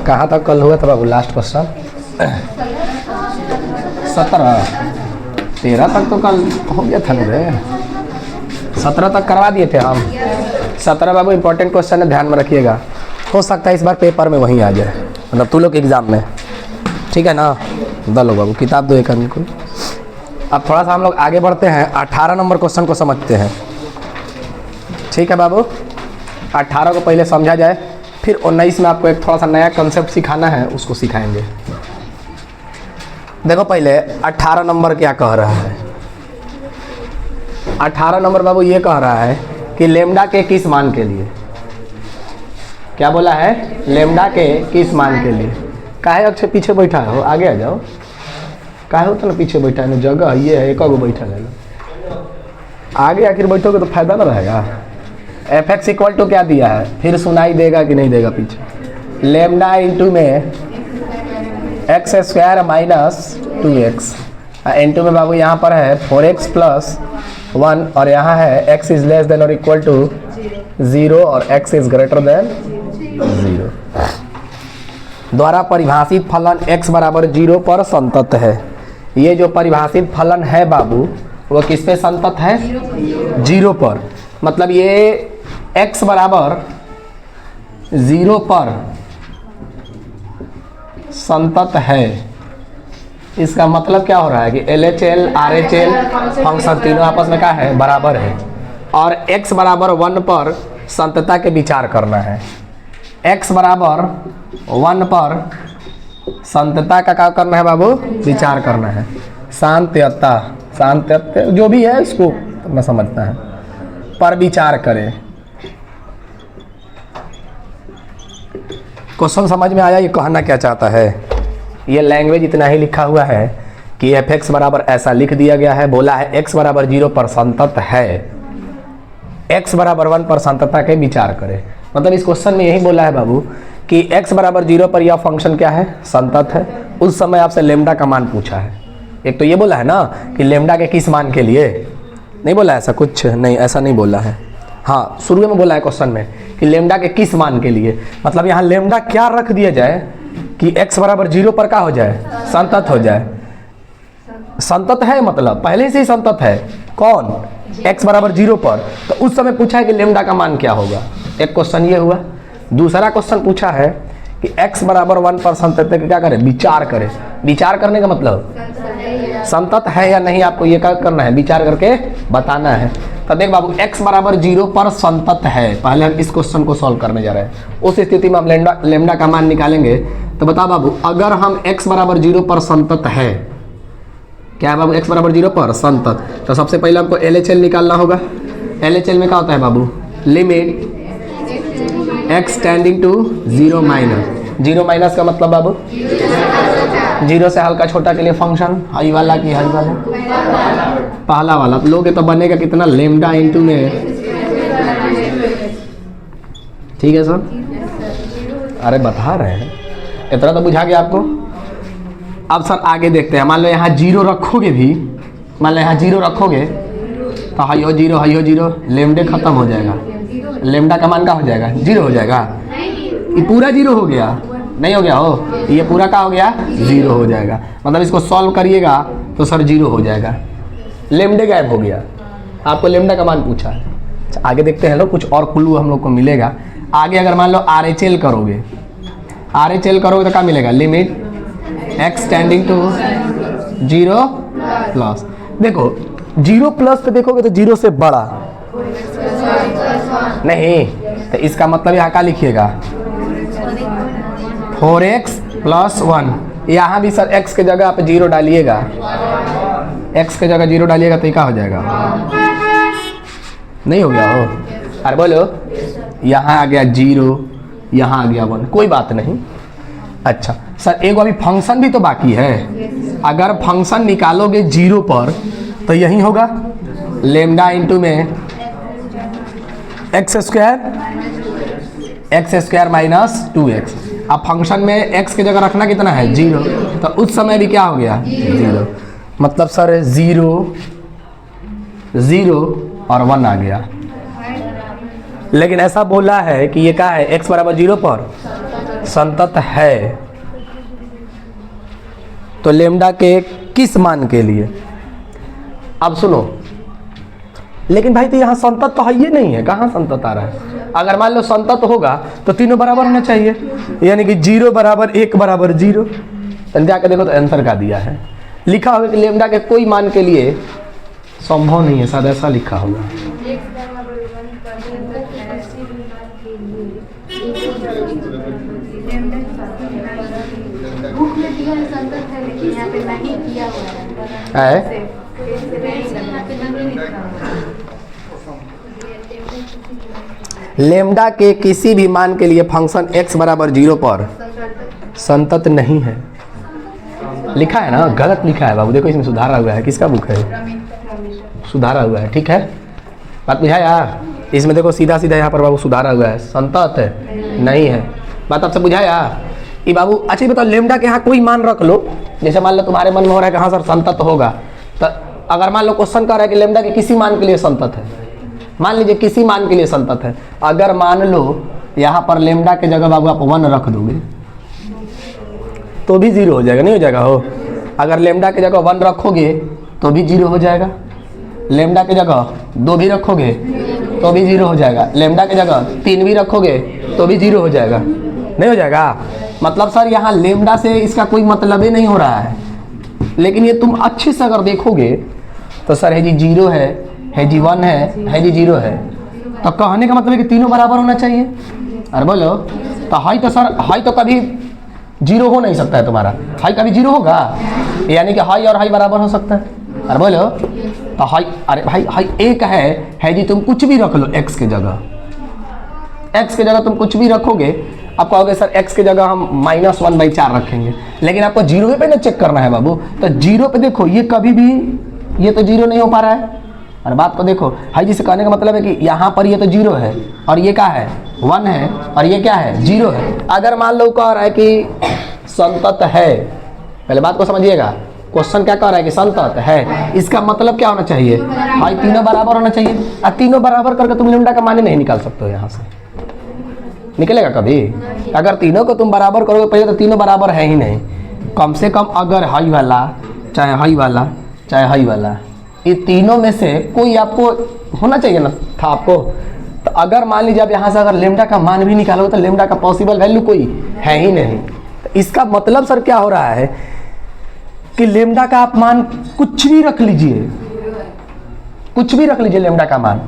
कहाँ तक कल हुआ था बाबू लास्ट क्वेश्चन? 17 13 तक तो कल हो गया था मेरे, 17 तक करवा दिए थे हम। 17 बाबू इंपॉर्टेंट क्वेश्चन है, ध्यान में रखिएगा। हो सकता है इस बार पेपर में वहीं आ जाए, मतलब तू लोग एग्जाम में, ठीक है ना? दलो बाबू किताब दो एक आदमी को। अब थोड़ा सा हम लोग आगे बढ़ते हैं, 18 नंबर क्वेश्चन को समझते हैं, ठीक है बाबू? 18 को पहले समझा जाए, फिर 19 में आपको एक थोड़ा सा नया कंसेप्ट सिखाना है, उसको सिखाएंगे। देखो पहले 18 नंबर क्या कह रहा है। 18 नंबर बाबू ये कह रहा है कि लेमडा के किस मान के लिए, क्या बोला है? लेमडा के किस मान के लिए। काहे अक्षय पीछे बैठा हो, आगे आ जाओ। काहे होता ना पीछे बैठा है, जगह ये है, एक गो बैठा है, आगे आखिर बैठोगे तो फायदा ना रहेगा। एफ एक्स इक्वल टू क्या दिया है, फिर सुनाई देगा कि नहीं देगा पीछे? लेमडा इंटू में x square minus 2x, into में बाबू यहाँ पर है 4x प्लस 1 और यहाँ है x इज लेस देन और इक्वल टू 0 और x इज ग्रेटर देन 0 द्वारा परिभाषित फलन x बराबर 0 पर संतत है। ये जो परिभाषित फलन है बाबू वो किस पे संतत है? 0 पर। मतलब ये x बराबर 0 पर संतत है। इसका मतलब क्या हो रहा है कि LHL RHL फंक्शन तीनों आपस में क्या है? बराबर है। और x बराबर 1 पर संतता के विचार करना है। x बराबर 1 पर संतता का क्या करना है बाबू? विचार करना है। शांतता, शांतता जो भी है इसको मैं समझना है, पर विचार करें। क्वेश्चन समझ में आया? ये कहना क्या चाहता है? ये लैंग्वेज इतना ही लिखा हुआ है कि एफ एक्स बराबर ऐसा लिख दिया गया है, बोला है x बराबर 0 पर संतत है, x बराबर 1 पर संतता के विचार करें। मतलब इस क्वेश्चन में यही बोला है बाबू कि x बराबर 0 पर यह फंक्शन क्या है? संतत है। उस समय आपसे लेमडा का मान पूछा है। एक तो ये बोला है ना कि लेमडा के किस मान के लिए, नहीं बोला ऐसा कुछ? नहीं, ऐसा नहीं बोला है। हाँ, शुरू में बोला है क्वेश्चन में कि लेमडा के किस मान के लिए। मतलब यहाँ लेमडा क्या रख दिया जाए कि x बराबर 0 पर क्या हो जाए? संतत हो जाए। संतत है मतलब पहले से ही संतत है। कौन? x बराबर 0 पर। तो उस समय पूछा है कि लेमडा का मान क्या होगा। एक क्वेश्चन ये हुआ। दूसरा क्वेश्चन पूछा है कि x बराबर 1 पर संतत के क्या करें? विचार करें। विचार करने का मतलब संतत है या नहीं, आपको ये क्या करना है? विचार करके बताना है। तो देख बाबू x बराबर 0 पर संतत है। पहले हम इस क्वेश्चन को सॉल्व करने जा रहे हैं। उस स्थिति में हम लेमडा का मान निकालेंगे। तो बता बाबू, अगर हम x बराबर 0 पर संतत है, क्या है बाबू? x बराबर 0 पर संतत, तो सबसे पहले हमको LHL निकालना होगा। LHL में क्या होता है बाबू? Limit x tending to 0 minus. 0 minus का मतलब बाबू 0 से हल्का छोटा के लिए फंक्शन हाई वाला की हाई वाला, पहला वाला तो लोगे तो बनेगा कितना? लेमडा इंटू में, ठीक है सर? अरे बता रहे हैं, इतना तो बुझा गया आपको। अब सर आगे देखते हैं। मान लो यहाँ 0 रखोगे भी, मान लो यहाँ 0 रखोगे तो हाइयो 0 हाइयो 0, लेमडे खत्म हो जाएगा। लेमडा का मान क्या हो जाएगा? 0 हो जाएगा। ये पूरा 0 हो गया? नहीं हो गया हो, ये पूरा क्या हो गया? 0 हो जाएगा। मतलब इसको सॉल्व करिएगा तो सर 0 हो जाएगा। लेमडे गायब हो गया। आपको लेमडा का मान पूछा है। आगे देखते हैं लोग, कुछ और क्लू हम लोग को मिलेगा आगे। अगर मान लो RHL करोगे, RHL करोगे तो क्या मिलेगा? Limit x tending to 0 plus. देखो 0 प्लस पे देखोगे तो 0 से बड़ा नहीं, तो इसका मतलब यहाँ क्या लिखिएगा? 4x plus 1। यहाँ भी सर x के जगह आप 0 डालिएगा, x के जगह 0 डालिएगा तो क्या हो जाएगा? नहीं हो गया हो? अरे बोलो, यहाँ आ गया 0, यहाँ आ गया 1, कोई बात नहीं। अच्छा सर एक अभी फंक्शन भी तो बाकी है। अगर फंक्शन निकालोगे 0 पर तो यही होगा लेमडा इंटू में एक्स स्क्वायर माइनस 2x। अब फंक्शन में x की जगह रखना कितना है? 0। तो उस समय भी क्या हो गया? 0। मतलब सर 0 0 और 1 आ गया। लेकिन ऐसा बोला है कि ये क्या है? x बराबर 0 पर संतत है, तो लेमडा के किस मान के लिए? अब सुनो, लेकिन भाई तो यहाँ संतत तो है ये नहीं है, कहाँ संतत आ रहा है? अगर मान लो संतत होगा तो तीनों बराबर होना चाहिए, यानी कि 0 बराबर 1 बराबर 0। तो जाके देखो तो आंसर का दिया है, लिखा होगा कि लेमडा के कोई मान के लिए संभव नहीं है, शायद ऐसा लिखा होगा। है लेमडा के किसी भी मान के लिए फंक्शन x बराबर 0 पर संतत नहीं है, लिखा है ना, गलत लिखा है बाबू, देखो इसमें सुधारा हुआ है। किसका बुक है? सुधारा हुआ है, ठीक है, बात बुझा यार। इसमें देखो सीधा सीधा यहाँ पर बाबू सुधारा हुआ है, संतत नहीं है, बात आपसे बुझा यार। ये बाबू अच्छा बताओ, लेमडा के यहाँ कोई मान रख लो, जैसे मान लो तुम्हारे मन में हो रहा है कि हाँ सर संतत होगा, तो अगर मान लो क्वेश्चन कर रहा है कि लेमडा के किसी मान के लिए संतत है, मान लीजिए किसी मान के लिए संतत है, अगर मान लो यहाँ पर लेमडा के जगह बाबू आप 1 रख दोगे तो भी 0 हो जाएगा, नहीं हो जाएगा? हो, अगर लेमडा के जगह 1 रखोगे तो भी 0 हो जाएगा, लेमडा के जगह 2 भी रखोगे तो भी 0 हो जाएगा, लेमडा के जगह 3 भी रखोगे तो भी 0 हो जाएगा, नहीं हो जाएगा? मतलब सर यहाँ लेमडा से इसका कोई मतलब ही नहीं हो रहा है, लेकिन ये तुम अच्छे से अगर देखोगे तो सर है जी 0 है जी 1 है जी 0 है, तो कहने का मतलब है कि तीनों बराबर होना चाहिए। अरे बोलो, तो हाई तो सर हाई तो कभी 0 हो नहीं सकता है तुम्हारा, हाई कभी 0 होगा? यानी कि हाई और हाई बराबर हो सकता है। अरे बोलो, तो हाई, अरे भाई हाई 1 है जी, तुम कुछ भी रख लो x के जगह, x के जगह तुम कुछ भी रखोगे, आप कहोगे सर x के जगह हम -1/4 रखेंगे, लेकिन आपको 0 पे ना चेक करना है बाबू। तो 0 पे देखो, ये कभी भी, ये तो 0 नहीं हो पा रहा है। और बात को देखो, हाई जी से कहने का मतलब है कि यहाँ पर ये तो 0 है और ये क्या है 1 है और ये क्या है 0 है। अगर मान लो कह रहा है कि संतत है, पहले बात को समझिएगा, क्वेश्चन क्या कह रहा है कि संतत है, इसका मतलब क्या होना चाहिए? हाई तीनों बराबर होना चाहिए, और तीनों बराबर करके तुम लेमडा का मान नहीं निकाल सकते हो, यहाँ से निकलेगा कभी? अगर तीनों को तुम बराबर करोगे, पहले तो तीनों बराबर है ही नहीं, कम से कम अगर हाई वाला चाहे हाई वाला चाहे हाई वाला, ये तीनों में से कोई आपको होना चाहिए ना था आपको। तो अगर मान लीजिए आप यहाँ से अगर लेमडा का मान भी निकालोगे तो लेमडा का पॉसिबल वैल्यू कोई है ही नहीं। तो इसका मतलब सर क्या हो रहा है कि लेमडा का आप मान कुछ भी रख लीजिए, कुछ भी रख लीजिए लेमडा का मान,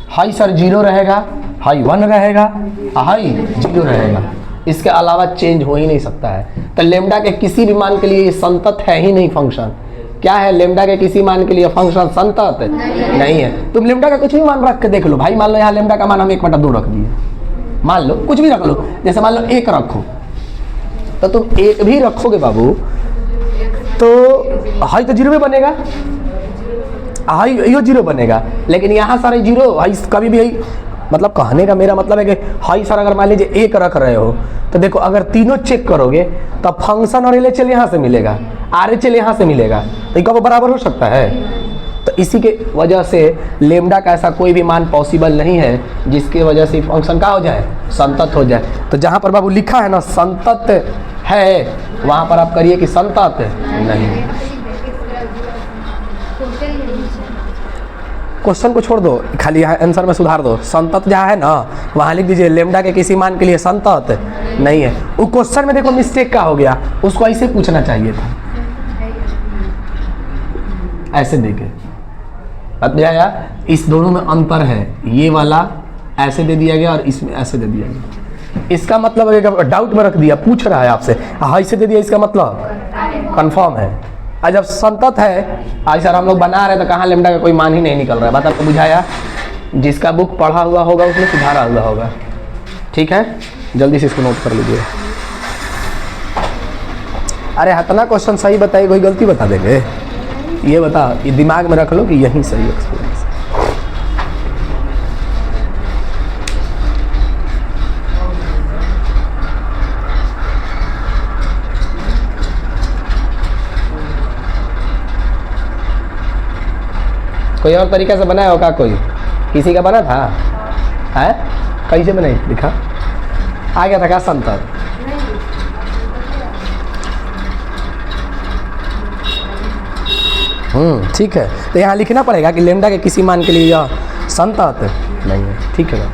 हाई सर 0 रहेगा, हाई 1 रहेगा, हाई 0 रहेगा, इसके अलावा चेंज हो ही नहीं सकता है। तो लेमडा के किसी भी मान के लिए ये संतत है ही नहीं फंक्शन। क्या है? लेमडा के किसी मान के लिए फंक्शन संतत नहीं है। तुम लेमडा का कुछ भी मान रख के देख लो भाई, मान लो यहाँ लेमडा का मान हम 1/2 रख दिए, मान लो कुछ भी रख लो, जैसे मान लो 1 रखो, तो तुम 1 भी रखोगे बाबू तो हाई तो 0 में बनेगा, हाई यो 0 बनेगा, लेकिन यहाँ सारे 0 हाई कभी भी मतलब कहने का मेरा मतलब है कि हाई सर अगर मान लीजिए 1 रख रहे हो, तो देखो अगर तीनों चेक करोगे तो फंक्शन और LHL यहाँ से मिलेगा, RHL यहाँ से मिलेगा, तो इनका वो बराबर हो सकता है। तो इसी के वजह से लेमडा का ऐसा कोई भी मान पॉसिबल नहीं है जिसकी वजह से फंक्शन का हो जाए संतत हो जाए। तो जहाँ पर बाबू लिखा है ना संतत है, वहाँ पर आप करिए कि संतत नहीं। क्वेश्चन को छोड़ दो, खाली यहाँ आंसर में सुधार दो, संतत जहाँ है ना वहाँ लिख दीजिए लेमडा के किसी मान के लिए संतत नहीं है। वो क्वेश्चन में देखो मिस्टेक का हो गया, उसको ऐसे पूछना चाहिए था, ऐसे देखे बात बुझाया। इस दोनों में अंतर है, ये वाला ऐसे दे दिया गया और इसमें ऐसे दे दिया गया, इसका मतलब डाउट में रख दिया, पूछ रहा है आपसे, हाँ ऐसे दे दिया, इसका मतलब कंफर्म है। आज जब संतत है, आज सर हम लोग बना रहे तो कहाँ लेमडा का कोई मान ही नहीं निकल रहा है, बात आपको बुझाया। जिसका बुक पढ़ा हुआ होगा उसमें सुधारा हुआ होगा, ठीक है, जल्दी से इसको नोट कर लीजिए। अरे इतना क्वेश्चन सही बताइए, कोई गलती बता देंगे? ये बता, ये दिमाग में रख लो कि यही सही एक्सपीरियंस। कोई और तरीके से बनाया होगा, कोई किसी का बना था है? कैसे बनाई दिखा? आ गया था क्या संतत? ठीक है। तो यहाँ लिखना पड़ेगा कि लेमडा के किसी मान के लिए यह संतत नहीं है। ठीक है।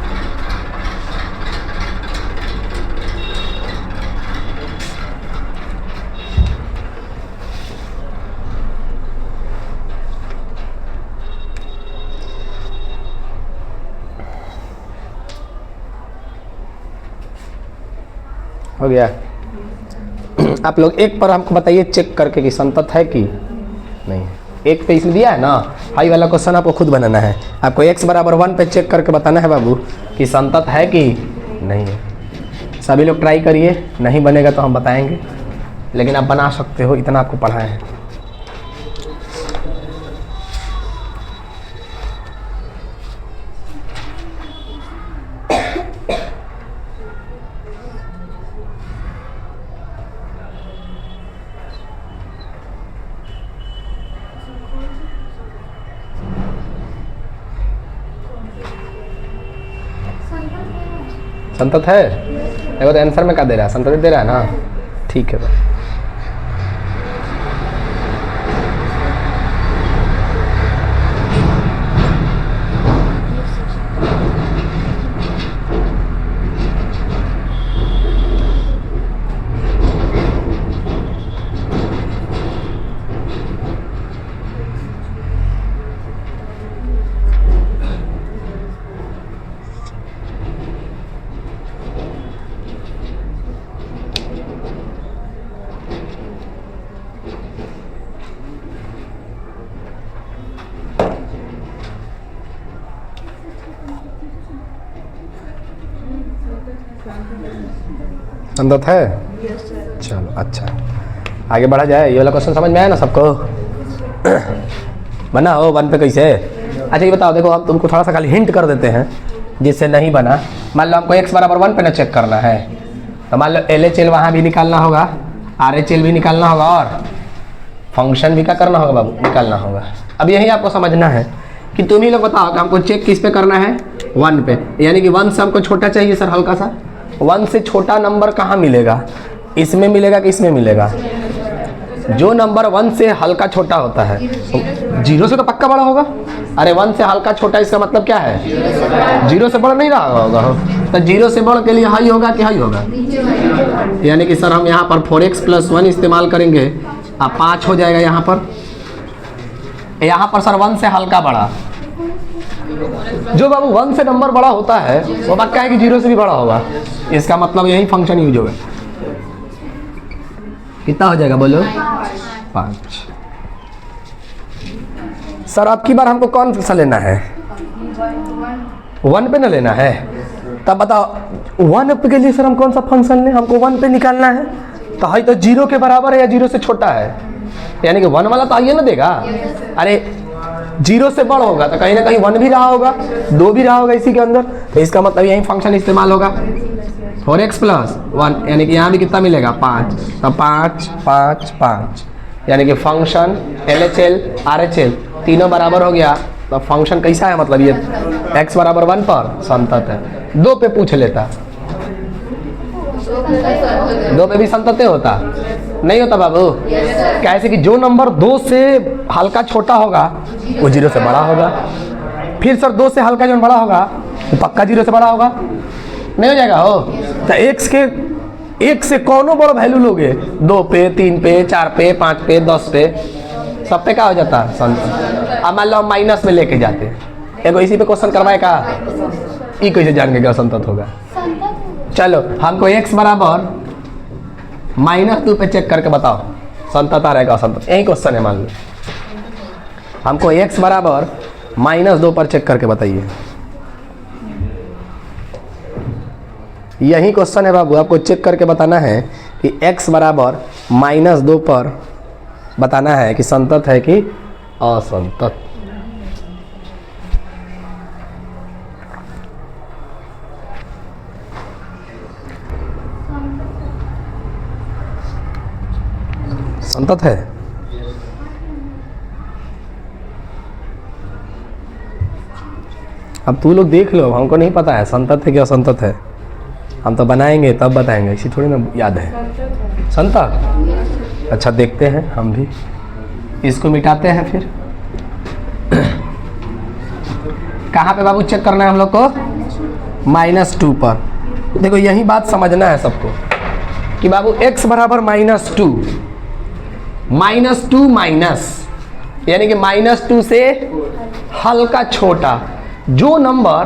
हो गया। आप लोग एक पर हमको बताइए चेक करके कि संतत है कि नहीं है। एक पे इसमें दिया है ना, हाई वाला क्वेश्चन आपको खुद बनाना है। आपको x बराबर 1 पे चेक करके बताना है बाबू कि संतत है कि नहीं है। सभी लोग ट्राई करिए, नहीं बनेगा तो हम बताएंगे, लेकिन आप बना सकते हो, इतना आपको पढ़ाए हैं। संतत है। देखो तो आंसर में क्या दे रहा है, संतत दे रहा है ना। ठीक है भाई। संतत है। चलो अच्छा, आगे बढ़ा जाए। ये वाला क्वेश्चन समझ में आया ना सबको? बना हो 1 पे कैसे? अच्छा ये बताओ, देखो हम तुमको थोड़ा सा खाली हिंट कर देते हैं जिससे नहीं बना। मान लो हमको x बराबर 1 पे ना चेक करना है, तो मान लो LHL वहाँ भी निकालना होगा, RHL भी निकालना होगा, और फंक्शन भी क्या करना होगा बाबू, निकालना होगा। अब यही आपको समझना है कि तुम ही लोग बताओ कि हमको चेक किस पे करना है, 1 पे। यानी कि 1 से हमको छोटा चाहिए सर, हल्का सा। 1 से छोटा नंबर कहाँ मिलेगा, इसमें मिलेगा कि इसमें मिलेगा? जो नंबर 1 से हल्का छोटा होता है, 0 से तो पक्का बड़ा होगा। अरे 1 से हल्का छोटा, इसका मतलब क्या है? 0 से बड़ा नहीं रहा होगा। तो 0 से बड़ा के लिए हाई होगा कि हाई होगा? यानी कि सर हम यहाँ पर 4x + 1 इस्तेमाल करेंगे, अब 5 हो जाएगा यहाँ पर। यहाँ पर सर 1 से हल्का बड़ा, जो बाबू 1 से नंबर बड़ा होता है वो पक्का है कि 0 से भी बड़ा होगा। इसका मतलब यही फंक्शन यूज होगा। कितना हो जाएगा बोलो? 5। सर अब की बार हमको कौन सा लेना है? 1 पे ना लेना है। तब बताओ 1 पे के लिए सर हम कौन सा फंक्शन लें? हमको 1 पे निकालना है, तो हाई तो 0 के बराबर है या 0 से छोटा है? यानी कि 1 वाला तो आइए ना देगा। अरे 0 से बड़ा होगा तो कहीं ना कहीं 1 भी रहा होगा, 2 भी रहा होगा इसी के अंदर। तो इसका मतलब यही फंक्शन इस्तेमाल होगा, 4x + 1। यानी कि यहाँ भी कितना मिलेगा? 5। तो 5 5 5, यानी कि फंक्शन LHL RHL तीनों बराबर हो गया। तो फंक्शन कैसा है, मतलब ये x बराबर 1 पर संतत है। 2 पे पूछ लेता, 2 पे भी संतत होता नहीं होता बाबू? कैसे कि जो नंबर 2 से हल्का छोटा होगा वो 0 से बड़ा होगा। फिर सर 2 से हल्का जो बड़ा होगा वो पक्का 0 से बड़ा होगा, नहीं हो जाएगा? हो तो एक से कौनों बड़ा वैल्यू लोगे, 2 पे, 3 पे, 4 पे, 5 पे, 10 पे, सब पे क्या हो जाता है? संतत। अब मान लो हम माइनस में लेके जाते हैं, एगो इसी पे क्वेश्चन करवाए का, ये कैसे जान के क्या संतत होगा? चलो हमको x बराबर -2 पे चेक करके बताओ संतत आ रहेगा असंतत। यही क्वेश्चन है। मान लो हमको x बराबर -2 पर चेक करके बताइए। यही क्वेश्चन है बाबू, आपको चेक करके बताना है कि x बराबर -2 पर बताना है कि संतत है कि असंतत। संतत है। अब तू लोग देख लो, हमको नहीं पता है संतत है कि असंतत है। हम तो बनाएंगे तब बताएंगे, इसी थोड़ी ना याद है। संतत। अच्छा देखते हैं हम भी। इसको मिटाते हैं फिर। कहाँ पे बाबू चेक करना है हम लोग को? -2 पर। देखो यही बात समझना है सबको कि बाबू x बराबर -2, -2 माइनस यानी कि -2 से हल्का छोटा जो नंबर,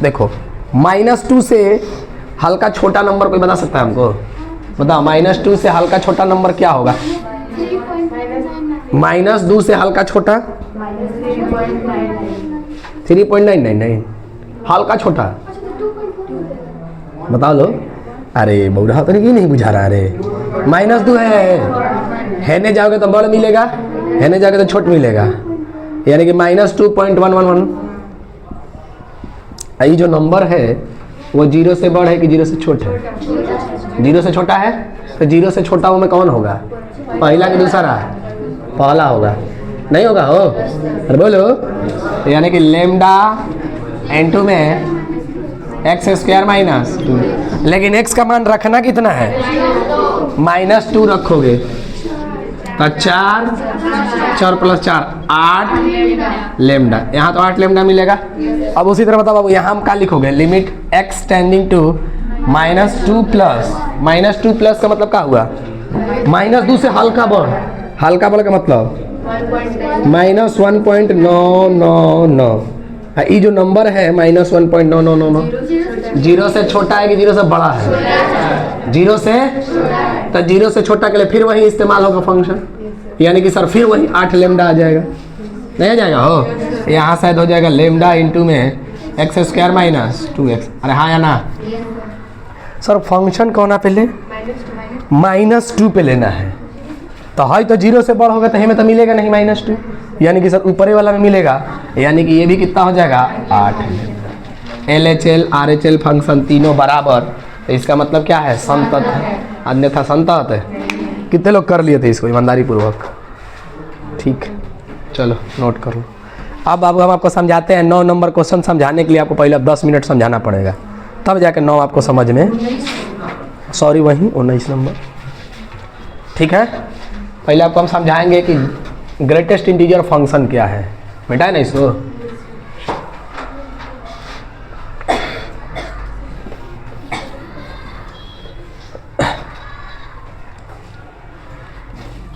देखो -2 से हल्का छोटा नंबर कोई बता सकता है हमको? बताओ, -2 से हल्का छोटा नंबर क्या होगा? -2 से हल्का छोटा 3.999। हल्का छोटा बता लो। अरे बौरा तो नहीं बुझा रहा। अरे -2 है ने जाओगे तो बड़ मिलेगा, है ने जाओगे तो छोट मिलेगा, यानी कि -2.111। ये जो नंबर है वो 0 से बड़ है कि 0 से छोटा है? 0 से छोटा है, तो 0 से छोटा वो में कौन होगा? पहला कि दूसरा? पहला होगा, नहीं होगा हो? अरे बोलो, यानी कि लेमडा n2 में x² -2, लेकिन x का मान रखना कितना है? -2 रखोगे तो 4 + 4 8 लेमडा, यहाँ तो 8 लेमडा मिलेगा। अब उसी तरह बताओ बाबू, यहाँ हम क्या लिखोगे? Limit x tending to -2 plus, -2 plus का मतलब क्या हुआ? -2 से हल्का बढ़, हल्का बढ़ का मतलब -1.999। ये जो नंबर है -1.999 0 से छोटा है कि 0 से बड़ा है? 0 से, तो 0 से छोटा के लिए फिर वही इस्तेमाल होगा फंक्शन, यानी कि सर फिर वही 8 लेमडा आ जाएगा, नहीं आ जाएगा हो? यहाँ शायद हो जाएगा लेमडा इंटू में x² -2x। अरे हाँ या ना? सर फंक्शन कौन है पहले? -2 पे लेना है, तो है तो 0 से बड़ा होगा तो हमें तो मिलेगा नहीं -2, यानी कि सर ऊपरे वाला में मिलेगा, यानी कि ये भी कितना हो जाएगा? 8। LHL RHL फंक्शन तीनों बराबर, तो इसका मतलब क्या है? संतत है, अन्यथा संतत है। कितने लोग कर लिए थे इसको ईमानदारी पूर्वक? ठीक, चलो नोट कर लो। अब बाबू हम आपको समझाते हैं 9 नंबर क्वेश्चन। समझाने के लिए आपको पहले 10 मिनट समझाना पड़ेगा, तब जाके 9 आपको समझ में, सॉरी वहीं 19 नंबर। ठीक है, पहले आपको हम समझाएंगे कि ग्रेटेस्ट इंटीजर फंक्शन क्या है। बेटा है ना इसको?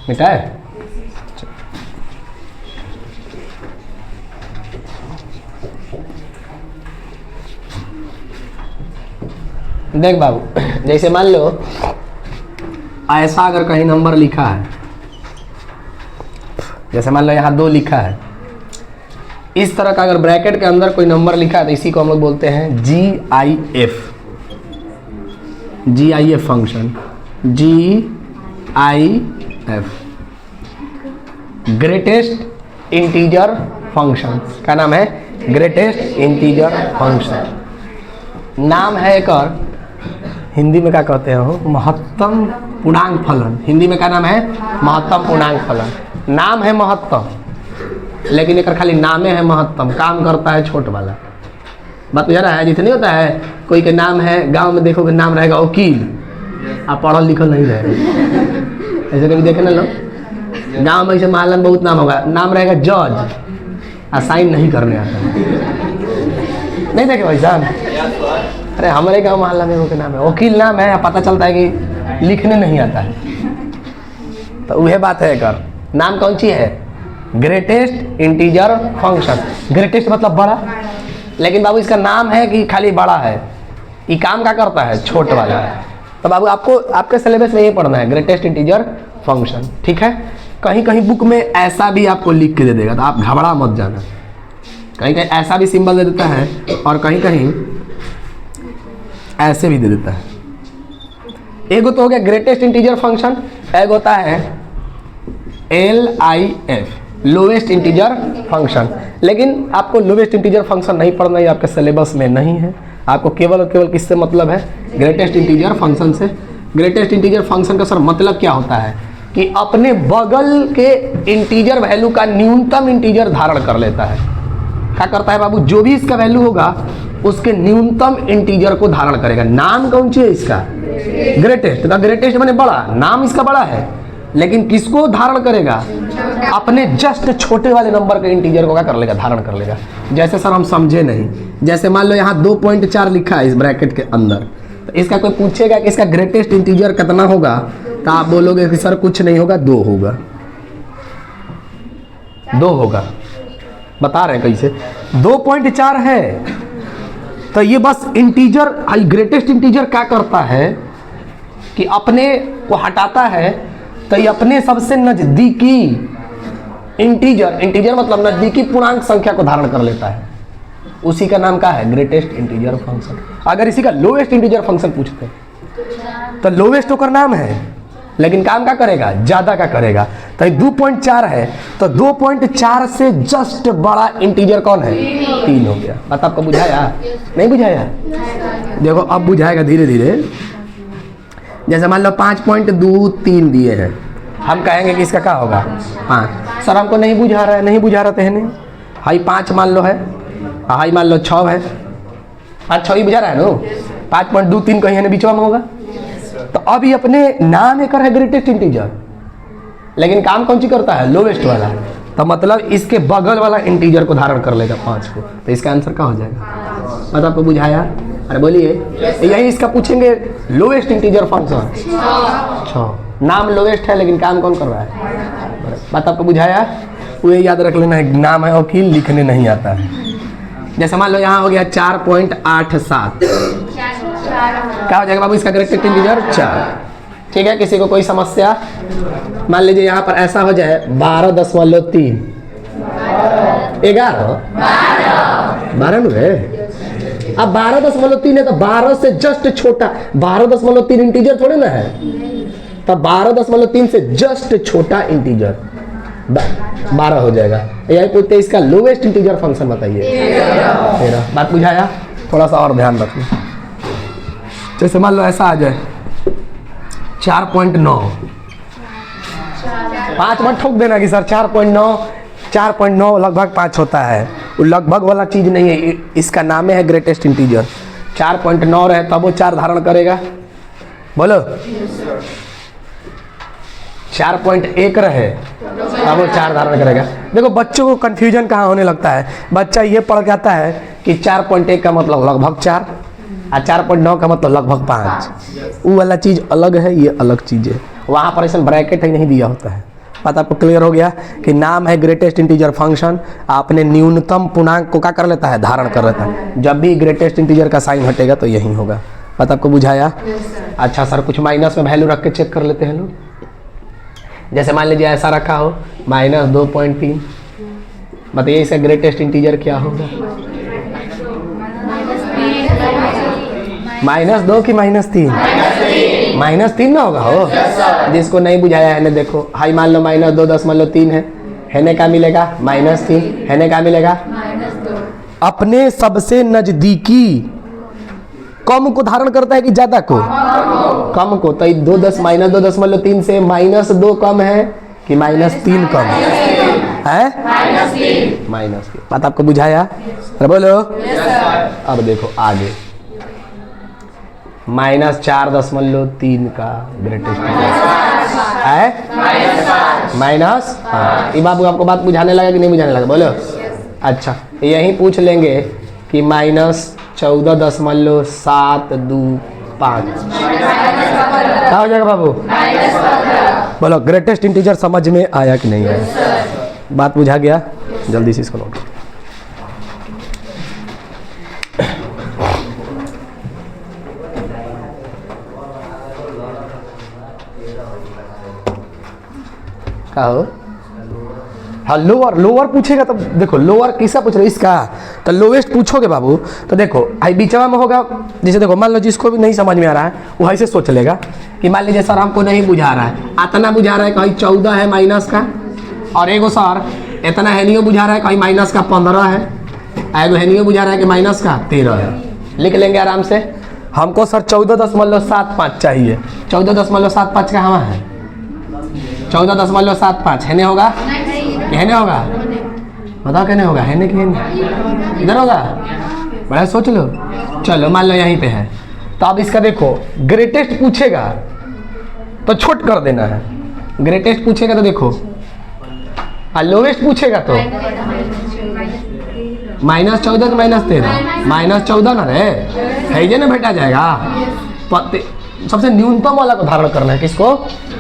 बेटा है? देख बाबू, जैसे मान लो ऐसा अगर कहीं नंबर लिखा है, जैसे मान लो यहाँ 2 लिखा है, इस तरह का अगर ब्रैकेट के अंदर कोई नंबर लिखा है तो इसी को हम लोग बोलते हैं GIF function. GIF greatest integer function का नाम है ग्रेटेस्ट इंटीजर फंक्शन। नाम है एक और, हिंदी में क्या कहते हो? महत्तम पूर्णांक फलन। हिंदी में क्या नाम है? महत्तम पूर्णांक फलन। नाम है महत्तम, लेकिन एक खाली नामे है महत्तम, काम करता है छोट वाला। बात बुझा रहा है? जितने होता है कोई के नाम है, गांव में देखोगे नाम रहेगा वकील, आप पढ़ल लिखल नहीं रहेगा। ऐसे कभी देखे ना लोग, गांव में ऐसे मोहल्ला में बहुत नाम होगा, नाम रहेगा जज, साइन नहीं करने आता है। नहीं देखे भाई साहब? अरे हमारे गांव मोहल्ला में वो के नाम है वकील, नाम है, पता चलता है कि लिखने नहीं आता है। तो वह बात है कर, नाम कौन सी है? Greatest integer function. ग्रेटेस्ट मतलब बड़ा, लेकिन बाबू इसका नाम है कि खाली बड़ा है, ये काम क्या करता है? छोट वाला है। तो बाबू आपको आपके सिलेबस में ये पढ़ना है ग्रेटेस्ट इंटीजर फंक्शन। ठीक है, कहीं कहीं बुक में ऐसा भी आपको लिख के दे देगा, तो आप घबरा मत जाना। कहीं कहीं ऐसा भी सिंबल दे देता है और कहीं कहीं ऐसे भी दे देता है। एक तो हो गया ग्रेटेस्ट इंटीजर फंक्शन, एक होता है LIF लोवेस्ट इंटीजर फंक्शन। लेकिन आपको लोवेस्ट इंटीजर फंक्शन नहीं पढ़ना, ये आपके सिलेबस में नहीं है। आपको केवल और केवल किससे मतलब है? ग्रेटेस्ट इंटीजर फंक्शन से। ग्रेटेस्ट इंटीजर फंक्शन का सर मतलब क्या होता है कि अपने बगल के इंटीजर वैल्यू का न्यूनतम इंटीजर धारण कर लेता है। क्या करता है बाबू? जो भी इसका वैल्यू होगा उसके न्यूनतम इंटीजर को धारण करेगा। नाम कौन सी है इसका? ग्रेटेस्ट। तो ग्रेटेस्ट माने बड़ा, नाम इसका बड़ा है, लेकिन किसको धारण करेगा? अपने जस्ट छोटे वाले नंबर के इंटीजर को क्या कर लेगा? धारण कर लेगा। जैसे सर हम समझे नहीं, जैसे मान लो यहाँ 2.4 लिखा है इस ब्रैकेट के अंदर, तो इसका कोई पूछेगा कि इसका ग्रेटेस्ट इंटीजर कितना होगा, तो आप बोलोगे कि सर कुछ नहीं होगा, 2 होगा। 2 होगा, बता रहे हैं कैसे। 2.4 है तो ये बस इंटीजर, ग्रेटेस्ट इंटीजर क्या करता है कि अपने को हटाता है, तो ये अपने सबसे नजदीकी इंटीजर मतलब नजदीकी पूर्णांक संख्या को धारण कर लेता है। उसी का नाम क्या है? Greatest integer function. अगर इसी का लोएस्ट इंटीजर फंक्शन पूछते तो लोएस्ट होकर नाम है, लेकिन काम क्या करेगा? ज्यादा का करेगा। तो 2.4 है तो 2.4 से जस्ट बड़ा इंटीजर कौन है? 3 हो गया। बात आपको बुझाया? नहीं बुझाया? देखो अब बुझाएगा धीरे धीरे। जैसे मान लो 5.23 दिए हैं, हम कहेंगे कि इसका क्या होगा? 5। सर हमको नहीं बुझा रहा है, नहीं बुझा रहा है, हाई 5 मान लो है, हाई मान लो 6 है, 5 6 ही बुझा रहा है नो। 5.23 कहीं है बीचवा में होगा। तो अब ये अपने नाम एक है ग्रेटेस्ट इंटीजर, लेकिन काम कौन सी करता है? लोवेस्ट वाला। तो मतलब इसके बगल वाला इंटीजर को धारण कर लेगा 5 को। तो इसका आंसर क्या हो जाएगा? मतलब आपको बुझाया? अरे बोलिए। यही इसका पूछेंगे लोवेस्ट इंटीजर फंक्शन। 6 नाम लोवेस्ट है, लेकिन काम कौन कर रहा है? बात आपको बुझाया? वो याद रख लेना है, नाम है वकील, लिखने नहीं आता है। जैसे मान लो यहाँ हो गया 4.87, क्या हो जाएगा बाबू इसका ग्रेटेस्ट इंटीजर? 4। ठीक है, किसी को कोई समस्या? मान लीजिए यहाँ पर ऐसा हो जाए 12.3, 12 है। अब 12.3 है तो 12 से जस्ट छोटा, 12.3 इंटीजर थोड़े ना है, तो 12.3 से जस्ट छोटा इंटीजर 12 हो जाएगा। यही पूछते हैं इसका लोवेस्ट इंटीजर फंक्शन बताइए। 13। बात बुझाया? थोड़ा सा और ध्यान रखना। जैसे मान लो ऐसा आ जाए 4.9, 5 मत ठोक देना कि सर 4.9 लगभग 5 होता है। वो लगभग वाला चीज नहीं है, इसका नाम है ग्रेटेस्ट इंटीजर। 4.9 रहे तब वो 4 धारण करेगा, बोलो। 4.1 रहे तब वो 4 धारण करेगा। देखो बच्चों को कंफ्यूजन कहाँ होने लगता है, बच्चा ये पढ़ के आता है कि 4.1 का मतलब लगभग 4 और 4.9 का मतलब लगभग 5। वो वाला चीज अलग है, ये अलग चीज है। वहाँ पर ऐसा ब्रैकेट ही नहीं दिया होता है। बात आपको क्लियर हो गया कि नाम है ग्रेटेस्ट इंटीजर फंक्शन, आपने न्यूनतम पूर्णांक को क्या कर लेता है? धारण कर लेता है। जब भी ग्रेटेस्ट इंटीजर का साइन हटेगा तो यही होगा। बात आपको बुझाया? अच्छा सर कुछ माइनस में वैल्यू रख के चेक कर लेते हैं लोग। जैसे मान लीजिए ऐसा रखा हो -2.3, बताइए इसका ग्रेटेस्ट इंटीजर क्या होगा? -2 कि -3? -3 ना होगा हो। जिसको नहीं बुझाया है ना, देखो हाई मान लो -2.3 है ना, क्या मिलेगा? -3 है ना, क्या मिलेगा? अपने सबसे नजदीकी कम को धारण करता है कि ज्यादा को? कम को। तो -2.3 से -2 कम है कि -3 कम है? -3। बात आपको बुझाया? अरे बोलो। अब देखो आगे -4.3 का ग्रेटेस्ट है माइनस। ये बाबू आपको बात बुझाने लगा कि नहीं बुझाने लगा? बोलो। अच्छा यही पूछ लेंगे कि -14.725 क्या हो जाएगा बाबू? बोलो ग्रेटेस्ट इंटीजर समझ में आया कि नहीं आया? बात बुझा गया? जल्दी से इसको नोट। क्या हो? हाँ लोअर पूछेगा तो देखो लोअर किसका पूछ रहे? इसका। तो लोवेस्ट पूछोगे बाबू तो देखो आई बीचवा में होगा। जैसे देखो मान लो जिसको भी नहीं समझ में आ रहा है वो ऐसे सोच लेगा कि मान लीजिए सर हमको नहीं बुझा रहा है, इतना बुझा रहा है कहीं 14 है माइनस का, और एगो सर इतना हेनियो बुझा रहा है कहीं माइनस का 15 है, एगो हेनियो बुझा रहा है कि माइनस का 13 है। लिख लेंगे आराम से। हमको सर 14.75 चाहिए। 14.75 का हमारा है 14.75 है नहीं होगा? कहने होगा? बताओ कहने होगा? है नहीं कि इधर होगा? बड़ा सोच लो। चलो मान लो यहीं पे है। तो अब इसका देखो ग्रेटेस्ट पूछेगा तो छोट कर देना है, ग्रेटेस्ट पूछेगा तो देखो, लोवेस्ट पूछेगा तो -14 के -13, -14 ना रे है जे ना भेटा जाएगा। सबसे न्यूनतम वाला को धारण करना है, किसको?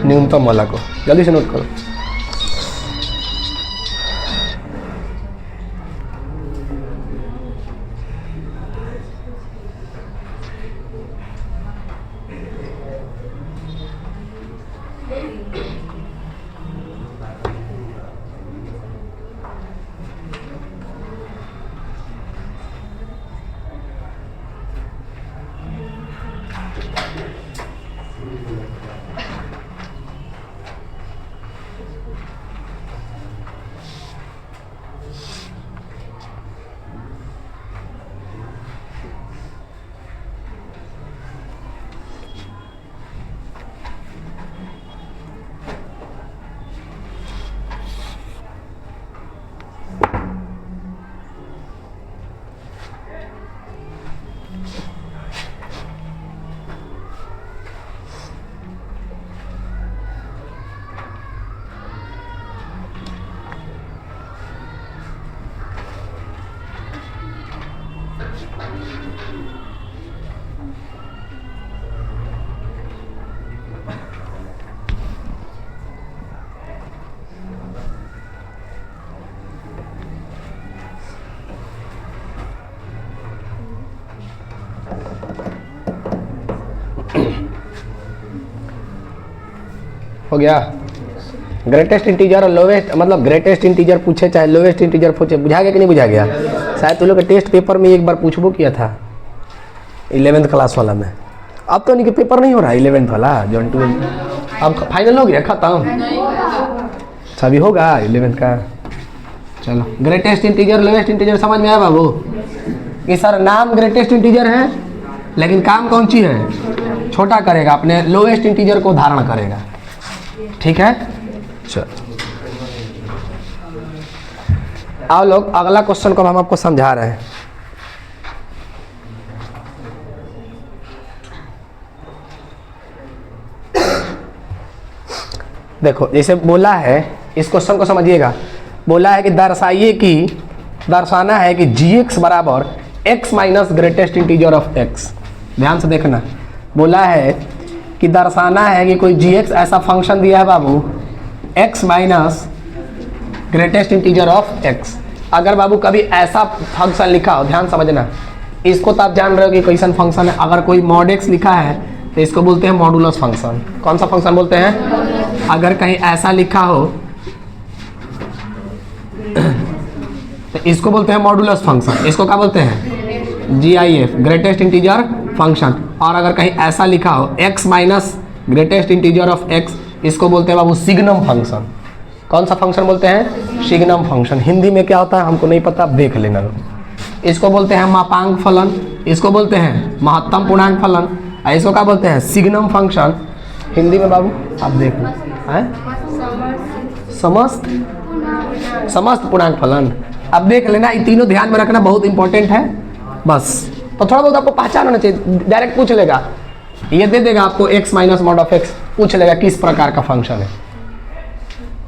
न्यूनतम वाला को। जल्दी से नोट करो। हो गया। ग्रेटेस्ट इंटीजर और लोवेस्ट, मतलब ग्रेटेस्ट इंटीजर पूछे चाहे लोवेस्ट इंटीजर पूछे, बुझा गया कि नहीं बुझा गया? शायद तुम लोग के टेस्ट पेपर में एक बार पूछबो किया था 11th क्लास वाला में। अब तो नहीं पेपर नहीं हो रहा 11th वाला, जॉन 12 अब फाइनल हो गया, खत्म। सभी होगा 11th का। चलो, ग्रेटेस्ट इंटीजर लोवेस्ट इंटीजर समझ में आया बाबू? कि सर नाम ग्रेटेस्ट इंटीजर है लेकिन काम कौन सी है? छोटा करेगा, अपने लोवेस्ट इंटीजर को धारण करेगा। ठीक है, चलो आओ लोग, अगला क्वेश्चन को हम आपको समझा रहे हैं। देखो, जैसे बोला है, इस क्वेश्चन को समझिएगा। बोला है कि दर्शाना है कि gx बराबर x minus greatest integer of x। ध्यान से देखना, बोला है कि दर्शाना है कि कोई gx ऐसा फंक्शन दिया है बाबू x minus greatest integer of x। अगर बाबू कभी ऐसा फंक्शन लिखा हो, ध्यान समझना, इसको तो आप जान रहे हो कि कैसन फंक्शन है। अगर कोई mod x लिखा है तो इसको बोलते हैं मॉडुलस फंक्शन। कौन सा फंक्शन बोलते हैं? अगर कहीं ऐसा लिखा हो तो इसको बोलते हैं मॉडुलस फंक्शन। इसको क्या बोलते हैं? GIF, greatest integer function. और अगर कहीं ऐसा लिखा हो x minus greatest integer of x, इसको बोलते हैं बाबू सिग्नम फंक्शन। कौन सा फंक्शन बोलते हैं? Signum function. हिंदी में क्या होता है हमको नहीं पता, आप देख लेना। इसको बोलते हैं मापांक फलन, इसको बोलते हैं महत्तम पूर्णांक फलन, इसको क्या बोलते हैं? Signum function. हिंदी में बाबू आप देख लो, समस्त पूर्णांक फलन। अब देख लेना, ये तीनों ध्यान में रखना, बहुत इंपॉर्टेंट है। बस तो थोड़ा बहुत आपको पहचान होना चाहिए। डायरेक्ट पूछ लेगा, ये दे देगा आपको x minus mod of x, पूछ लेगा किस प्रकार का फंक्शन है।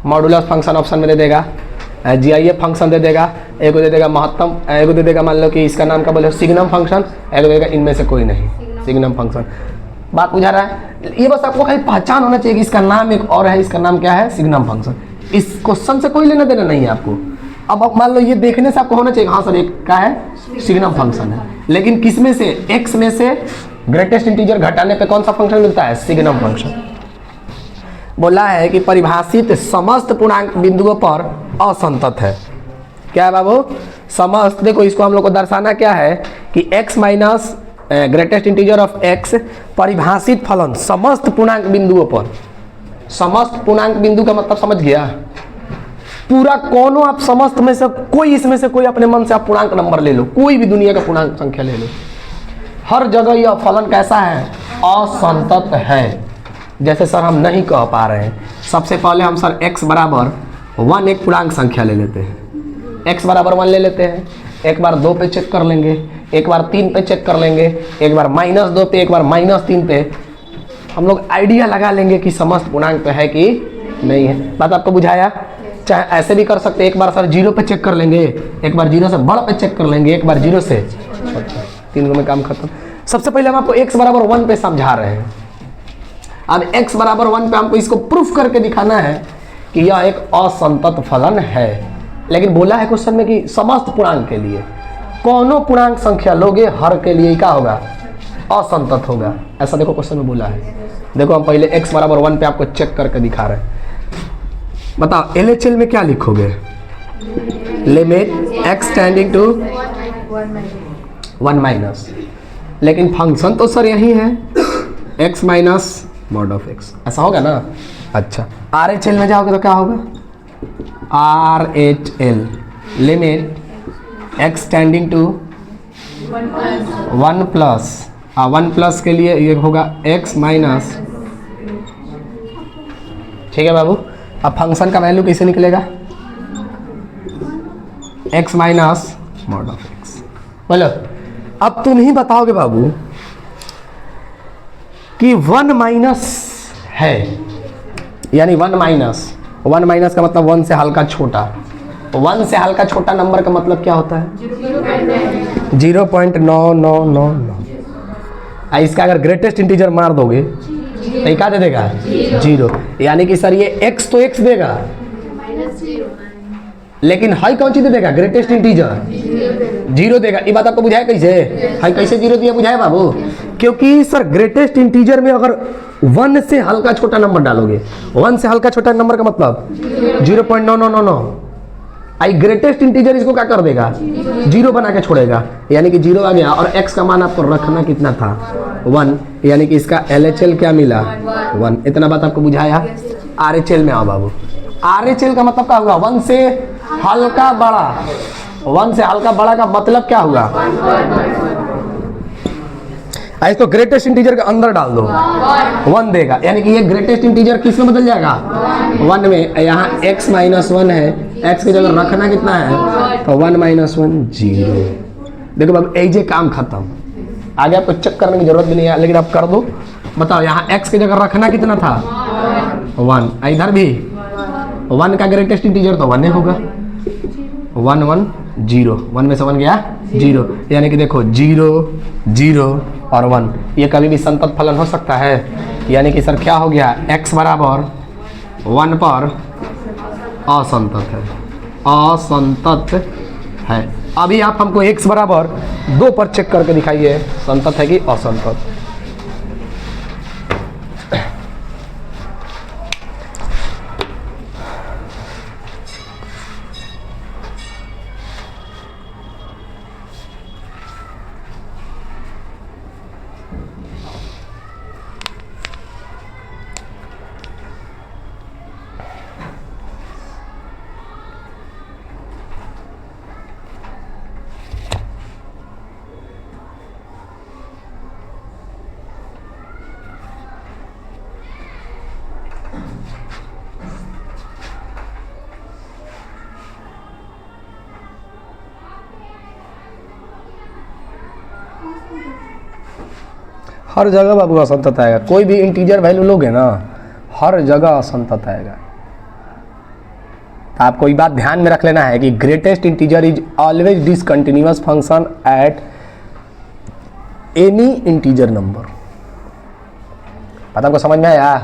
मॉडुलस फंक्शन ऑप्शन में दे देगा, GIF फंक्शन दे देगा, एक दे देगा महत्तम, एक दे देगा मान लो कि इसका नाम क्या बोले सिग्नम फंक्शन, एक दे देगा इनमें से कोई नहीं, सिग्नम फंक्शन। बात बुझा रहा है? ये बस आपको खाली पहचान होना चाहिए कि इसका नाम एक और है, इसका नाम क्या है? Signum function. इस क्वेश्चन से कोई लेना देना नहीं है आपको। अब आप मान लो ये देखने से आपको होना चाहिए हाँ सर एक क्या है? सिग्नम फंक्शन है। लेकिन किस में से? x में से ग्रेटेस्ट इंटीजर घटाने पे कौन सा फंक्शन मिलता है? Signum function. बोला है कि परिभाषित समस्त पूर्णांक बिंदुओं पर असंतत है। क्या है बाबू? समस्त। देखो, इसको हम लोग को दर्शाना क्या है कि x minus greatest integer of x परिभाषित फलन समस्त पूर्णांक बिंदुओं पर। समस्त पूर्णांक बिंदु का मतलब समझ गया? पूरा कोनो आप समस्त में से कोई, इसमें से कोई अपने मन से आप पूर्णांक नंबर ले लो, कोई भी दुनिया का पूर्णांक संख्या ले लो, हर जगह यह फलन कैसा है? असंतत है। जैसे सर हम नहीं कह पा रहे हैं, सबसे पहले हम सर x बराबर 1 एक पूर्णांक संख्या ले लेते हैं, x बराबर 1 ले लेते हैं, एक बार 2 पे चेक कर लेंगे, एक बार 3 पे चेक कर लेंगे, एक बार -2 पे, एक बार -3 पे। हम लोग आइडिया लगा लेंगे कि समस्त पूर्णांक पे है कि नहीं है। बात आपको बुझाया? चाहे ऐसे भी कर सकते, एक बार सर जीरो पे चेक कर लेंगे, एक बार जीरो से बड़ा पे चेक कर लेंगे, एक बार जीरो से, तीनों में काम खत्म। सबसे पहले हम आपको x बराबर 1 पे समझा रहे हैं। अब x बराबर 1 पे हमको इसको प्रूफ करके दिखाना है कि यह एक असंतत फलन है। लेकिन बोला है क्वेश्चन में कि समस्त पूर्णांक के लिए, कौनों पूर्णांक संख्या लोगे हर के लिए क्या होगा? असंतत होगा। ऐसा देखो क्वेश्चन में बोला है। देखो हम पहले x बराबर 1 पे आपको चेक करके दिखा रहे हैं। बताओ LHL में क्या लिखोगे? Limit x tending to 1 minus, लेकिन फंक्शन तो सर यही है x minus mod of x, ऐसा होगा ना? अच्छा, RHL में जाओगे तो क्या होगा? RHL limit x tending to 1 plus, 1 plus के लिए ये होगा x माइनस, ठीक है बाबू। अब फंक्शन का वैल्यू कैसे निकलेगा? x minus mod of x। बोलो अब तुम ही बताओगे बाबू कि 1 माइनस है, यानी 1 माइनस का मतलब 1 से हल्का छोटा। 1 से हल्का छोटा नंबर का मतलब क्या होता है? 0.9999। इसका अगर ग्रेटेस्ट इंटीजर मार दोगे तो ये क्या दे देगा? 0। यानी कि सर ये x तो x देगा, लेकिन हाई कौन सी दे देगा? ग्रेटेस्ट इंटीजर 0 देगा। ये बात आपको बुझाया कैसे? हाई कैसे 0 दिया बुझाया बाबू? क्योंकि सर ग्रेटेस्ट इंटीजर में अगर 1 से हल्का छोटा नंबर डालोगे, 1 से हल्का छोटा नंबर का मतलब 0.9999, आई ग्रेटेस्ट इंटीजर इसको क्या कर देगा? 0 बना के छोड़ेगा, यानी कि 0 आ गया। और x का मान आपको रखना कितना था? 1, यानी कि इसका LHL क्या मिला? 1। इतना बात आपको बुझाया? RHL में आओ बाबू। RHL का मतलब क्या हुआ? 1 से हल्का बड़ा। 1 से हल्का बड़ा का मतलब क्या हुआ? इसको ग्रेटेस्ट इंटीजर के अंदर डाल दो, 1 देगा, यानी कि ये ग्रेटेस्ट इंटीजर किस में बदल जाएगा? 1 में। यहाँ x माइनस 1 है, x की जगह रखना कितना है? तो 1 माइनस 1 0। देखो बाबू ऐजे काम खत्म, आगे आपको चेक करने की जरूरत भी नहीं है, लेकिन आप कर दो। बताओ यहाँ x की जगह रखना कितना था? 1। इधर भी 1 का ग्रेटेस्ट इंटीजर तो 1 होगा। 1 1 0, 1 में से 1 गया 0, यानी कि देखो 0 0 और 1, ये कभी भी संतत फलन हो सकता है? यानी कि सर क्या हो गया? x बराबर 1 पर असंतत है, असंतत है। अभी आप हमको x बराबर 2 पर चेक करके दिखाइए, संतत है कि असंतत। हर जगह बाबू असंतत आएगा। कोई भी इंटीजर वैल्यू लोगे ना, हर जगह असंतत आएगा। तो आपको ये बात ध्यान में रख लेना है कि greatest integer is always discontinuous function at any integer number. पता आपको समझ में आया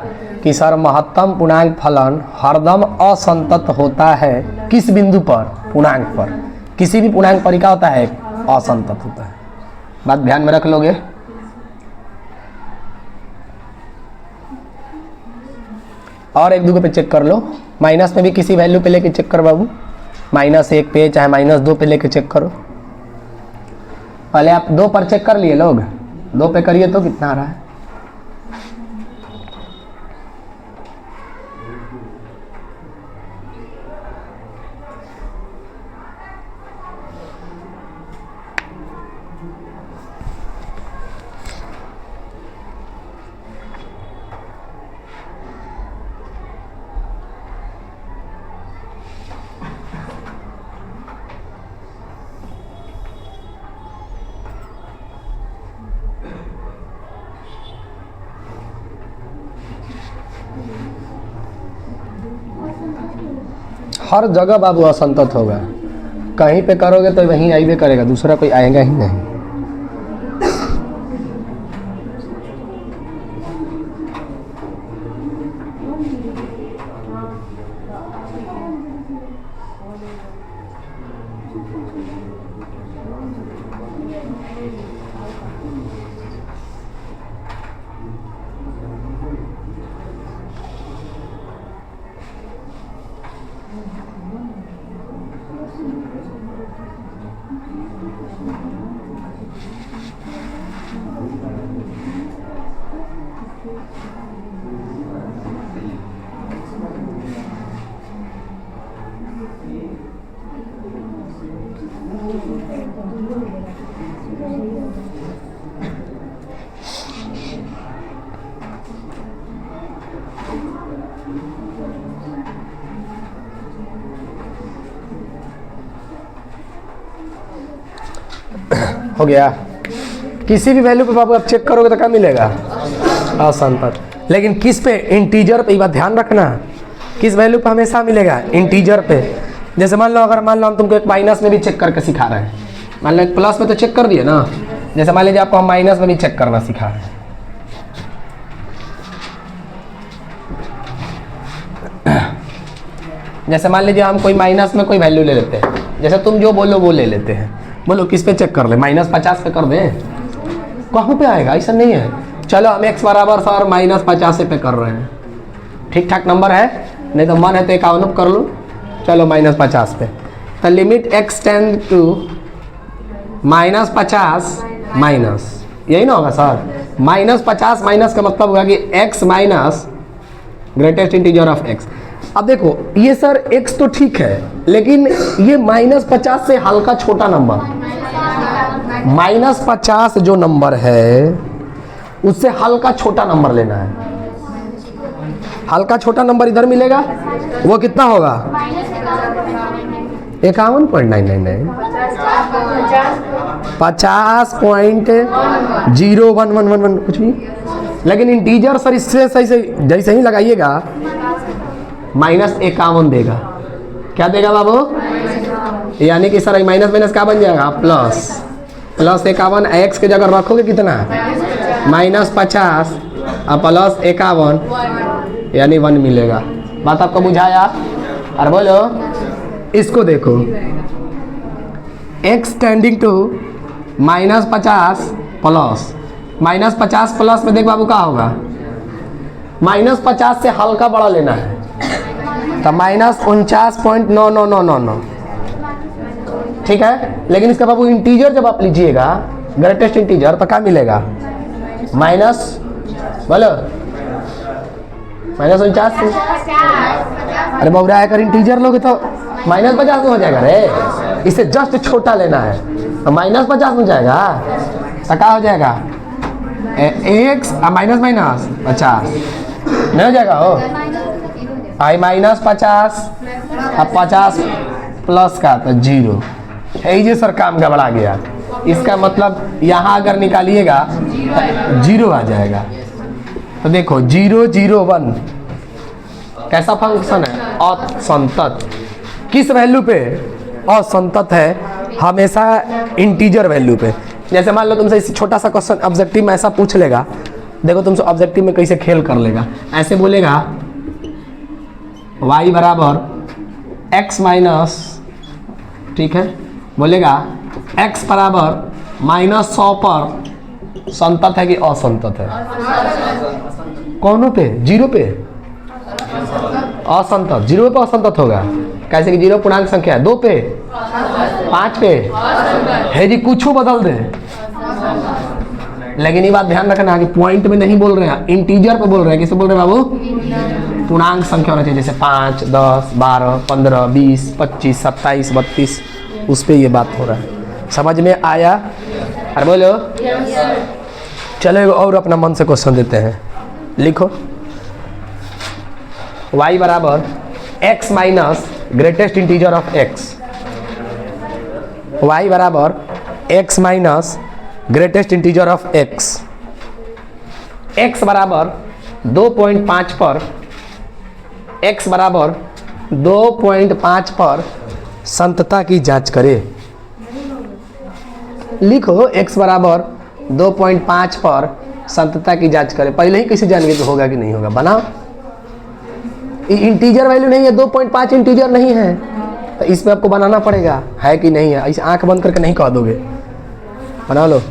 कि सर महत्तम पूर्णांक फलन हरदम असंतत होता है। किस बिंदु पर? पूर्णांक पर। किसी भी पूर्णांक पर क्या होता है? असंतत होता है। बात ध्यान में रख लोगे। और एक दूसरे पे चेक कर लो, माइनस में भी किसी वैल्यू पे लेके चेक कर बाबू, -1 पे चाहे -2 पे लेके चेक करो। पहले आप 2 पर चेक कर लिए लोग, 2 पे करिए तो कितना आ रहा है? हर जगह बाबू असंतत होगा, कहीं पे करोगे तो वहीं आइए करेगा, दूसरा कोई आएगा ही नहीं। हो गया। किसी भी वैल्यू पे बाबू आप चेक करोगे तो क्या मिलेगा? असंतत। लेकिन किस पे? इंटीजर पे। ये बात ध्यान रखना, किस वैल्यू पे हमेशा मिलेगा? इंटीजर पे। जैसे मान लो, अगर मान लो हम तुमको एक माइनस में भी चेक करके सिखा रहे हैं, मान लो एक प्लस में तो चेक कर दिए ना, जैसे मान लीजिए आपको हम माइनस में भी चेक करना सिखा रहे हैं। जैसे मान लीजिए हम कोई माइनस में कोई वैल्यू ले लेते हैं, जैसे तुम जो बोलो वो ले लेते हैं। बोलो किस पे चेक कर ले? -50 पे कर दें? कहाँ पे आएगा? ऐसा नहीं है। चलो हम x बराबर सर -50 पे कर रहे हैं, ठीक ठाक नंबर है, नहीं तो मन है तो 51 कर लो। चलो -50 पे, तो limit x tend to -50 minus, यही ना होगा सर? -50 माइनस का मतलब होगा कि x minus greatest integer of x। अब देखो ये सर x तो ठीक है, लेकिन ये -50 से हल्का छोटा नंबर, -50 जो नंबर है उससे हल्का छोटा नंबर लेना है। हल्का छोटा नंबर इधर मिलेगा, वो कितना होगा? 51.999, 50.0111 कुछ भी। लेकिन इंटीजर सर इससे सही से जैसे ही लगाइएगा -51 देगा। क्या देगा बाबू? यानी कि सर माइनस माइनस क्या बन जाएगा? प्लस। +51 x के जगह रखोगे कितना? -50 और +51 यानी 1 मिलेगा। बात आपको बुझाया? और बोलो इसको देखो, x tending to -50 plus, -50 plus में देख बाबू क्या होगा? -50 से हल्का बड़ा लेना है, तो -49.99999, ठीक है। लेकिन इसका बाबू इंटीजर जब आप लीजिएगा, ग्रेटेस्ट इंटीजर, तो क्या मिलेगा? बोलो -49। अरे बाबू अगर इंटीजर लोगे तो -50 में हो जाएगा रे, इसे जस्ट छोटा लेना है, तो -50 में जाएगा, तो क्या हो जाएगा? x माइनस -50 नहीं हो जाएगा? हो -50 अब 50 प्लस का तो 0 है। ये सर काम गड़बड़ा गया। इसका मतलब यहाँ अगर निकालिएगा तो 0 आ जाएगा। तो देखो 0 0 1 कैसा फंक्शन है? असंतत। किस वैल्यू पे असंतत है? हमेशा इंटीजर वैल्यू पे। जैसे मान लो तुमसे छोटा सा क्वेश्चन ऑब्जेक्टिव में ऐसा पूछ लेगा, देखो तुमसे ऑब्जेक्टिव में कैसे खेल कर लेगा। ऐसे बोलेगा y बराबर x माइनस, ठीक है, बोलेगा x बराबर -100 पर संतत है कि असंतत है? कौनों पे? 0 पे असंतत, 0 पे असंतत होगा। कैसे कि 0 पूर्णांक संख्या है। 2 पे, 5 पे है जी, कुछ बदल दे। लेकिन ये बात ध्यान रखना कि पॉइंट में नहीं बोल रहे हैं, इंटीजर पे बोल रहे हैं। किसे बोल रहे हैं बाबू? पूर्णांक संख्या होना चाहिए, जैसे 5, 10, 12, 15, 20, 25, 27, 32, उस पर ये बात हो रहा है। समझ में आया? अरे बोलो। चलो और अपना मन से क्वेश्चन देते हैं। लिखो y बराबर x minus greatest integer of x। y बराबर x minus greatest integer of x। x बराबर 2.5 पर x बराबर 2.5 पर संतता की जांच करें। लिखो x बराबर 2.5 पर संतता की जांच करें। पहले ही किसी जान गए तो होगा कि नहीं होगा। बनाओ। इंटीजर वैल्यू नहीं है, 2.5 इंटीजर नहीं है, तो इसमें आपको बनाना पड़ेगा है कि नहीं है। ऐसे आंख बंद करके नहीं कह दोगे। बना लो।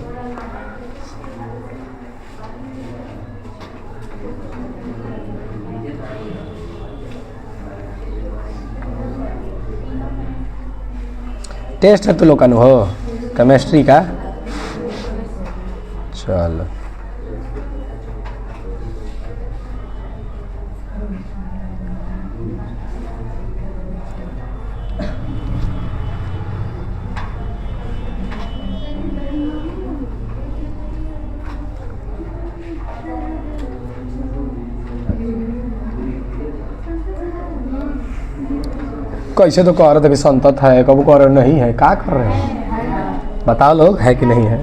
टेस्ट है तो लोग हो केमिस्ट्री का। चलो कैसे तो कह रहे थे कि संतत है, कब कह रहे नहीं है। क्या कर रहे हैं बताओ लोग, है कि नहीं है।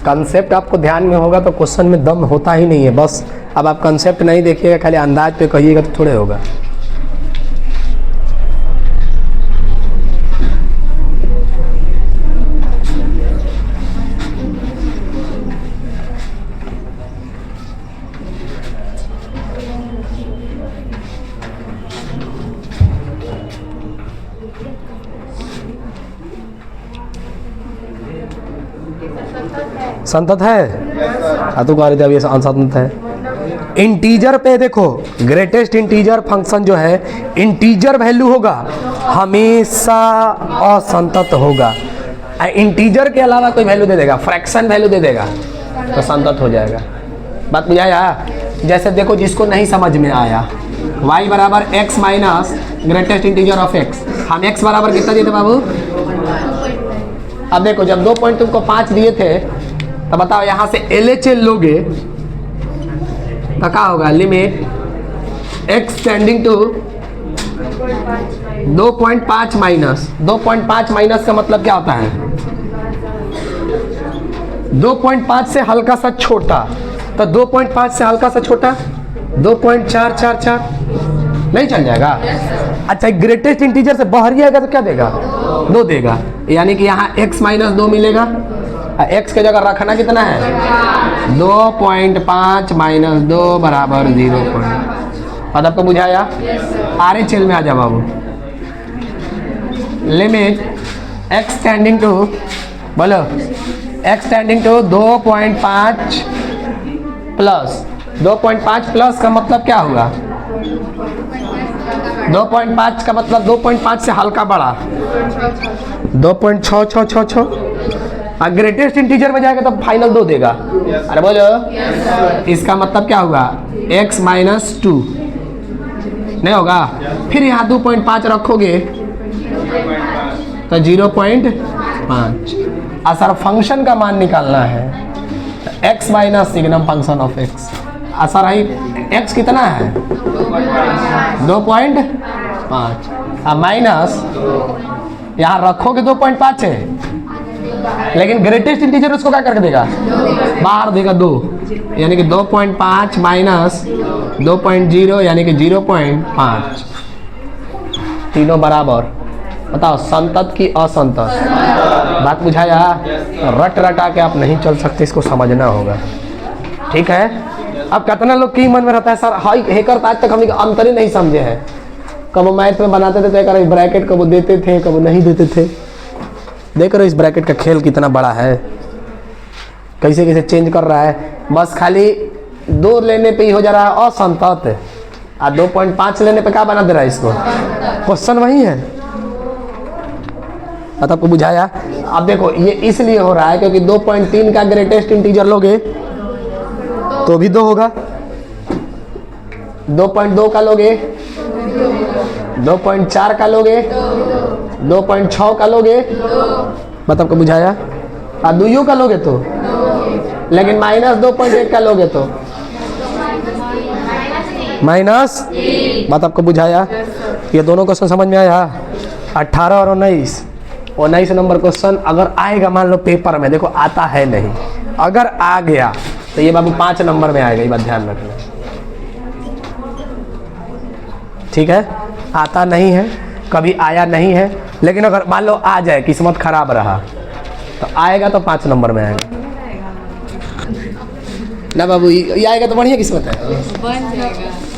कंसेप्ट आपको ध्यान में होगा तो क्वेश्चन में दम होता ही नहीं है। बस अब आप कंसेप्ट नहीं देखिएगा, खाली अंदाज पे कहिएगा तो थोड़े होगा। संतत है तो कह रहे थे अभी असंतत है। इंटीजर पे देखो, ग्रेटेस्ट इंटीजर फंक्शन जो है इंटीजर वैल्यू होगा हमेशा असंतत होगा। इंटीजर के अलावा कोई वैल्यू दे देगा, फ्रैक्शन वैल्यू दे देगा तो संतत हो जाएगा। बात बुझाया। जैसे देखो जिसको नहीं समझ में आया, y बराबर x minus greatest integer of x, हम x बराबर कितना दिए थे बाबू। अब देखो जब 2 पॉइंट तुमको 5 दिए थे तो बताओ यहाँ से LHL लोगे तो क्या होगा। Limit x tending to 2.5 minus 2.5 minus का मतलब क्या होता है 2.5 से हल्का सा छोटा, तो 2.5 से हल्का सा छोटा 2.444 नहीं चल जाएगा। अच्छा ग्रेटेस्ट इंटीजर से बाहर ही आएगा तो क्या देगा 2 देगा, यानी कि यहाँ x माइनस 2 मिलेगा। x के जगह रखना कितना है 2.5 माइनस 2 बराबर 0 और आपको बुझाया। RHL में आ जा बाबू। लिमिट x टेंडिंग टू बोलो x tending to 2.5 plus 2.5 plus का मतलब क्या हुआ 2.5 का मतलब 2.5 से हल्का बड़ा 2.666। और ग्रेटेस्ट इंटीजर में जाएगा तो फाइनल 2 देगा। अरे बोलो इसका मतलब क्या हुआ x माइनस 2 नहीं होगा। फिर यहाँ 2.5 रखोगे तो 0.5। और सर फंक्शन का मान निकालना है x minus signum function of x। Sir x कितना है 2.5 और माइनस यहाँ रखोगे 2.5 है, लेकिन ग्रेटेस्ट इंटीजर उसको क्या करके देगा बाहर देगा 2, यानी कि 2.5 माइनस 2.0 यानी कि 0.5 तीनों बराबर। बताओ संतत की असंतत। बात बुझाया। रट रटा के आप नहीं चल सकते, इसको समझना होगा। ठीक है। अब कितना लोग की मन में रहता है सर हाई हेकर आज तक हम अंतर ही नहीं समझे हैं। कब मैथ में बनाते थे तो एक ब्रैकेट कब देते थे कब नहीं देते थे। देख रहे हो इस ब्रैकेट का खेल कितना बड़ा है, कैसे कैसे चेंज कर रहा है। बस खाली 2 लेने पे ही हो जा रहा है असंतत, और 2.5 लेने पे क्या बना दे रहा है इसको। क्वेश्चन वही है। आपको बुझाया। अब देखो ये इसलिए हो रहा है क्योंकि 2.3 का ग्रेटेस्ट इंटीजर लोगे तो भी 2 होगा, 2.2 का लोगे 2.4 का लोगे 2.6 का लोगे। मतलब को बुझाया। और 2 का लोगे तो, लेकिन माइनस 2.1 का लोगे तो माइनस। बात आपको बुझाया। ये दोनों क्वेश्चन समझ में आया। 18 और 19 नंबर क्वेश्चन अगर आएगा मान लो पेपर में, देखो आता है नहीं, अगर आ गया तो ये बाबू 5 नंबर में आएगा। ये बात ध्यान रखना। ठीक है, आता नहीं है, कभी आया नहीं है, लेकिन अगर मान लो आ जाए, किस्मत खराब रहा तो आएगा तो 5 नंबर में आएगा ना बाबू, ये आएगा तो बढ़िया किस्मत है। बन जाएगा।